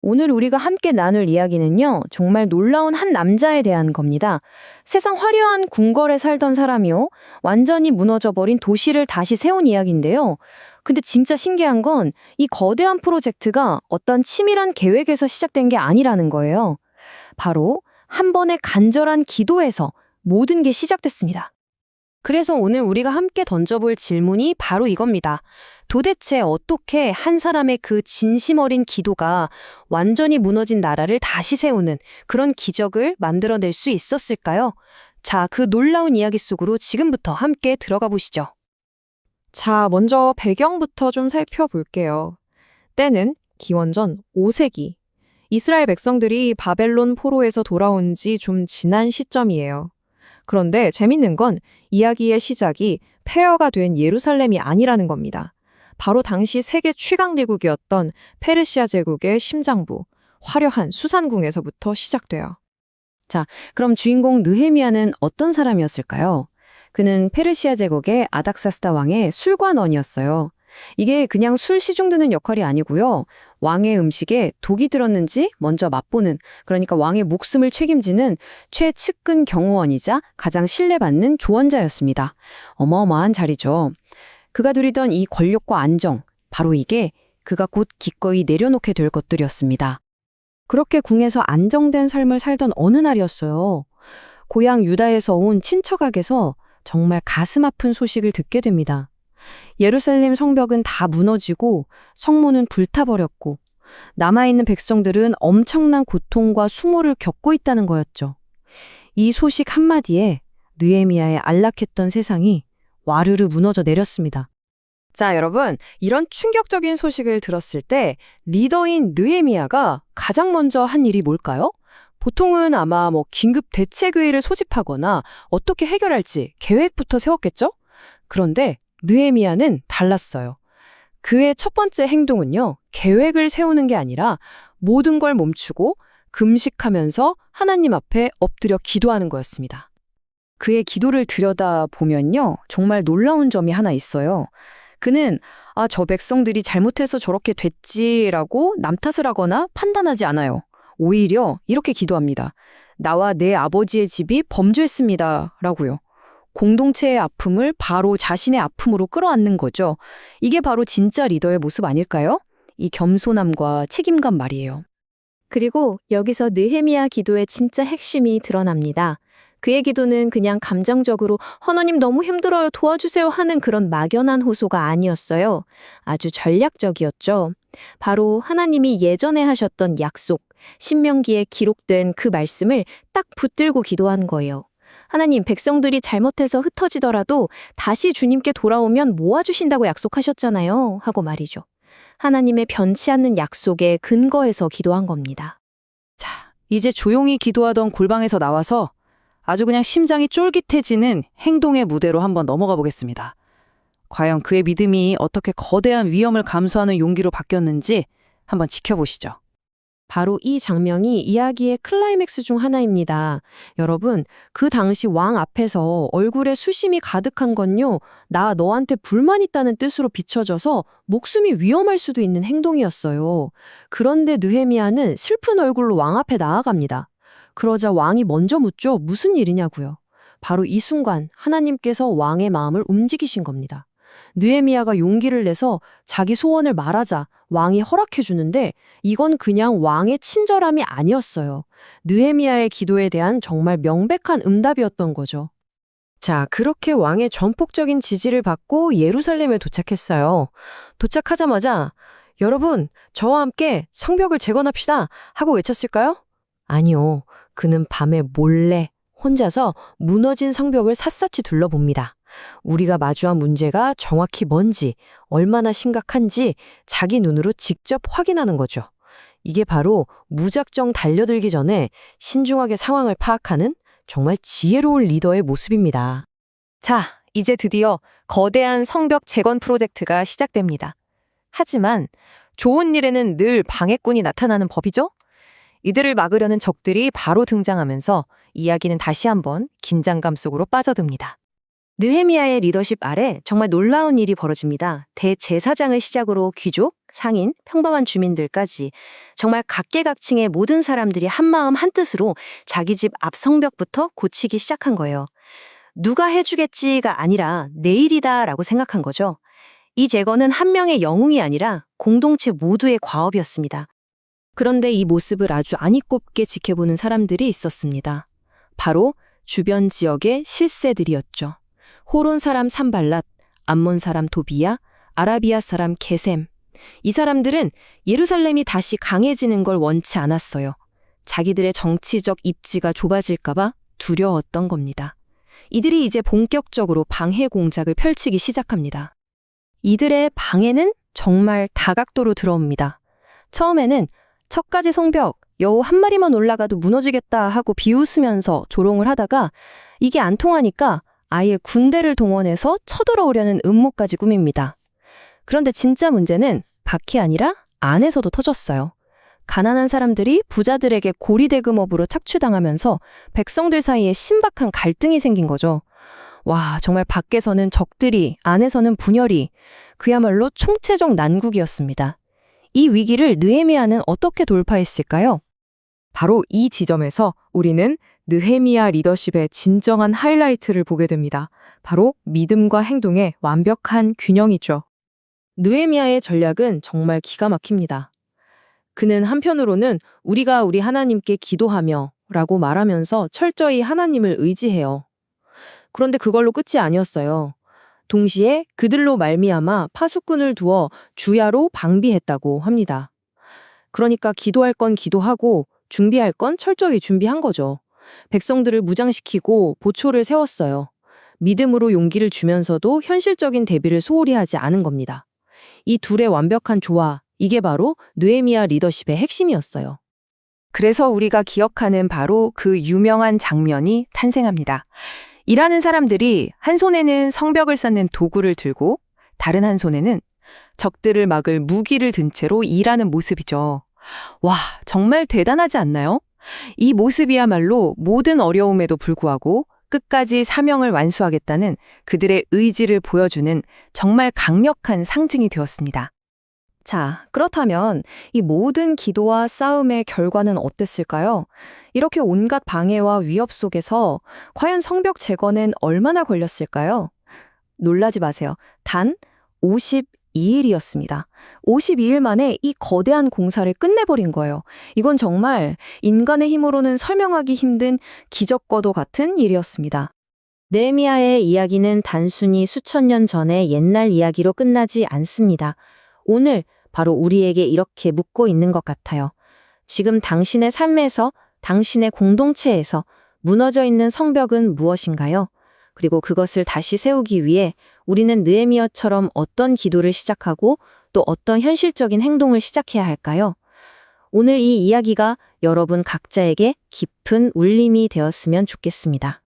오늘 우리가 함께 나눌 이야기는요, 정말 놀라운 한 남자에 대한 겁니다. 세상 화려한 궁궐에 살던 사람이요, 완전히 무너져버린 도시를 다시 세운 이야기인데요. 근데 진짜 신기한 건 이 거대한 프로젝트가 어떤 치밀한 계획에서 시작된 게 아니라는 거예요. 바로 한 번의 간절한 기도에서 모든 게 시작됐습니다. 그래서 오늘 우리가 함께 던져볼 질문이 바로 이겁니다. 도대체 어떻게 한 사람의 그 진심 어린 기도가 완전히 무너진 나라를 다시 세우는 그런 기적을 만들어낼 수 있었을까요? 자, 그 놀라운 이야기 속으로 지금부터 함께 들어가 보시죠. 자, 먼저 배경부터 좀 살펴볼게요. 때는 기원전 5세기. 이스라엘 백성들이 바벨론 포로에서 돌아온 지 좀 지난 시점이에요. 그런데 재밌는 건 이야기의 시작이 폐허가 된 예루살렘이 아니라는 겁니다. 바로 당시 세계 최강대국이었던 페르시아 제국의 심장부, 화려한 수산궁에서부터 시작돼요. 그럼 주인공 느헤미야는 어떤 사람이었을까요? 그는 페르시아 제국의 아닥사스다 왕의 술관원이었어요. 이게 그냥 술 시중드는 역할이 아니고요. 왕의 음식에 독이 들었는지 먼저 맛보는, 그러니까 왕의 목숨을 책임지는 최측근 경호원이자 가장 신뢰받는 조언자였습니다. 어마어마한 자리죠. 그가 누리던 이 권력과 안정, 바로 이게 그가 곧 기꺼이 내려놓게 될 것들이었습니다. 그렇게 궁에서 안정된 삶을 살던 어느 날이었어요. 고향 유다에서 온 친척에게서 정말 가슴 아픈 소식을 듣게 됩니다. 예루살렘 성벽은 다 무너지고 성문은 불타버렸고 남아있는 백성들은 엄청난 고통과 수모를 겪고 있다는 거였죠. 이 소식 한마디에 느헤미야의 안락했던 세상이 와르르 무너져 내렸습니다. 자, 여러분, 이런 충격적인 소식을 들었을 때 리더인 느헤미야가 가장 먼저 한 일이 뭘까요? 보통은 아마 긴급 대책회의를 소집하거나 어떻게 해결할지 계획부터 세웠겠죠? 그런데 느헤미야는 달랐어요. 그의 첫 번째 행동은요, 계획을 세우는 게 아니라 모든 걸 멈추고 금식하면서 하나님 앞에 엎드려 기도하는 거였습니다. 그의 기도를 들여다보면요, 정말 놀라운 점이 하나 있어요. 그는 저 백성들이 잘못해서 저렇게 됐지라고 남 탓을 하거나 판단하지 않아요. 오히려 이렇게 기도합니다. 나와 내 아버지의 집이 범죄했습니다. 라고요. 공동체의 아픔을 바로 자신의 아픔으로 끌어안는 거죠. 이게 바로 진짜 리더의 모습 아닐까요? 이 겸손함과 책임감 말이에요. 그리고 여기서 느헤미야 기도의 진짜 핵심이 드러납니다. 그의 기도는 그냥 감정적으로 하나님 너무 힘들어요 도와주세요 하는 그런 막연한 호소가 아니었어요. 아주 전략적이었죠. 바로 하나님이 예전에 하셨던 약속, 신명기에 기록된 그 말씀을 딱 붙들고 기도한 거예요. 하나님, 백성들이 잘못해서 흩어지더라도 다시 주님께 돌아오면 모아주신다고 약속하셨잖아요. 하고 말이죠. 하나님의 변치 않는 약속에 근거해서 기도한 겁니다. 자, 이제 조용히 기도하던 골방에서 나와서 아주 그냥 심장이 쫄깃해지는 행동의 무대로 한번 넘어가 보겠습니다. 과연 그의 믿음이 어떻게 거대한 위험을 감수하는 용기로 바뀌었는지 한번 지켜보시죠. 바로 이 장면이 이야기의 클라이맥스 중 하나입니다. 여러분, 그 당시 왕 앞에서 얼굴에 수심이 가득한 건요, 나 너한테 불만 있다는 뜻으로 비춰져서 목숨이 위험할 수도 있는 행동이었어요. 그런데 느헤미야는 슬픈 얼굴로 왕 앞에 나아갑니다. 그러자 왕이 먼저 묻죠. 무슨 일이냐고요. 바로 이 순간 하나님께서 왕의 마음을 움직이신 겁니다. 느헤미야가 용기를 내서 자기 소원을 말하자 왕이 허락해 주는데 이건 그냥 왕의 친절함이 아니었어요. 느헤미야의 기도에 대한 정말 명백한 응답이었던 거죠. 자, 그렇게 왕의 전폭적인 지지를 받고 예루살렘에 도착했어요. 도착하자마자 여러분, 저와 함께 성벽을 재건합시다 하고 외쳤을까요? 아니요. 그는 밤에 몰래 혼자서 무너진 성벽을 샅샅이 둘러봅니다. 우리가 마주한 문제가 정확히 뭔지, 얼마나 심각한지 자기 눈으로 직접 확인하는 거죠. 이게 바로 무작정 달려들기 전에 신중하게 상황을 파악하는 정말 지혜로운 리더의 모습입니다. 자, 이제 드디어 거대한 성벽 재건 프로젝트가 시작됩니다. 하지만 좋은 일에는 늘 방해꾼이 나타나는 법이죠? 이들을 막으려는 적들이 바로 등장하면서 이야기는 다시 한번 긴장감 속으로 빠져듭니다. 느헤미야의 리더십 아래 정말 놀라운 일이 벌어집니다. 대제사장을 시작으로 귀족, 상인, 평범한 주민들까지 정말 각계각층의 모든 사람들이 한마음 한뜻으로 자기 집 앞 성벽부터 고치기 시작한 거예요. 누가 해주겠지가 아니라 내일이다라고 생각한 거죠. 이 제거는 한 명의 영웅이 아니라 공동체 모두의 과업이었습니다. 그런데 이 모습을 아주 안이 꼽게 지켜보는 사람들이 있었습니다. 바로 주변 지역의 실세들이었죠. 호론 사람 산발랏, 암몬 사람 도비야, 아라비아 사람 게셈. 이 사람들은 예루살렘이 다시 강해지는 걸 원치 않았어요. 자기들의 정치적 입지가 좁아질까봐 두려웠던 겁니다. 이들이 이제 본격적으로 방해 공작을 펼치기 시작합니다. 이들의 방해는 정말 다각도로 들어옵니다. 처음에는 척가지 성벽, 여우 한 마리만 올라가도 무너지겠다 하고 비웃으면서 조롱을 하다가 이게 안 통하니까 아예 군대를 동원해서 쳐들어오려는 음모까지 꾸밉니다. 그런데 진짜 문제는 밖이 아니라 안에서도 터졌어요. 가난한 사람들이 부자들에게 고리대금업으로 착취당하면서 백성들 사이에 신박한 갈등이 생긴 거죠. 와, 정말 밖에서는 적들이, 안에서는 분열이, 그야말로 총체적 난국이었습니다. 이 위기를 느헤미야는 어떻게 돌파했을까요? 바로 이 지점에서 우리는 느헤미야 리더십의 진정한 하이라이트를 보게 됩니다. 바로 믿음과 행동의 완벽한 균형이죠. 느헤미야의 전략은 정말 기가 막힙니다. 그는 한편으로는 우리가 우리 하나님께 기도하며 라고 말하면서 철저히 하나님을 의지해요. 그런데 그걸로 끝이 아니었어요. 동시에 그들로 말미암아 파수꾼을 두어 주야로 방비했다고 합니다. 그러니까 기도할 건 기도하고 준비할 건 철저히 준비한 거죠. 백성들을 무장시키고 보초를 세웠어요. 믿음으로 용기를 주면서도 현실적인 대비를 소홀히 하지 않은 겁니다. 이 둘의 완벽한 조화, 이게 바로 느헤미야 리더십의 핵심이었어요. 그래서 우리가 기억하는 바로 그 유명한 장면이 탄생합니다. 일하는 사람들이 한 손에는 성벽을 쌓는 도구를 들고 다른 한 손에는 적들을 막을 무기를 든 채로 일하는 모습이죠. 와, 정말 대단하지 않나요? 이 모습이야말로 모든 어려움에도 불구하고 끝까지 사명을 완수하겠다는 그들의 의지를 보여주는 정말 강력한 상징이 되었습니다. 자, 그렇다면 이 모든 기도와 싸움의 결과는 어땠을까요? 이렇게 온갖 방해와 위협 속에서 과연 성벽 재건엔 얼마나 걸렸을까요? 놀라지 마세요. 단 52일이었습니다. 52일 만에 이 거대한 공사를 끝내버린 거예요. 이건 정말 인간의 힘으로는 설명하기 힘든 기적과도 같은 일이었습니다. 느헤미야의 이야기는 단순히 수천 년 전의 옛날 이야기로 끝나지 않습니다. 오늘 바로 우리에게 이렇게 묻고 있는 것 같아요. 지금 당신의 삶에서, 당신의 공동체에서 무너져 있는 성벽은 무엇인가요? 그리고 그것을 다시 세우기 위해 우리는 느헤미야처럼 어떤 기도를 시작하고 또 어떤 현실적인 행동을 시작해야 할까요? 오늘 이 이야기가 여러분 각자에게 깊은 울림이 되었으면 좋겠습니다.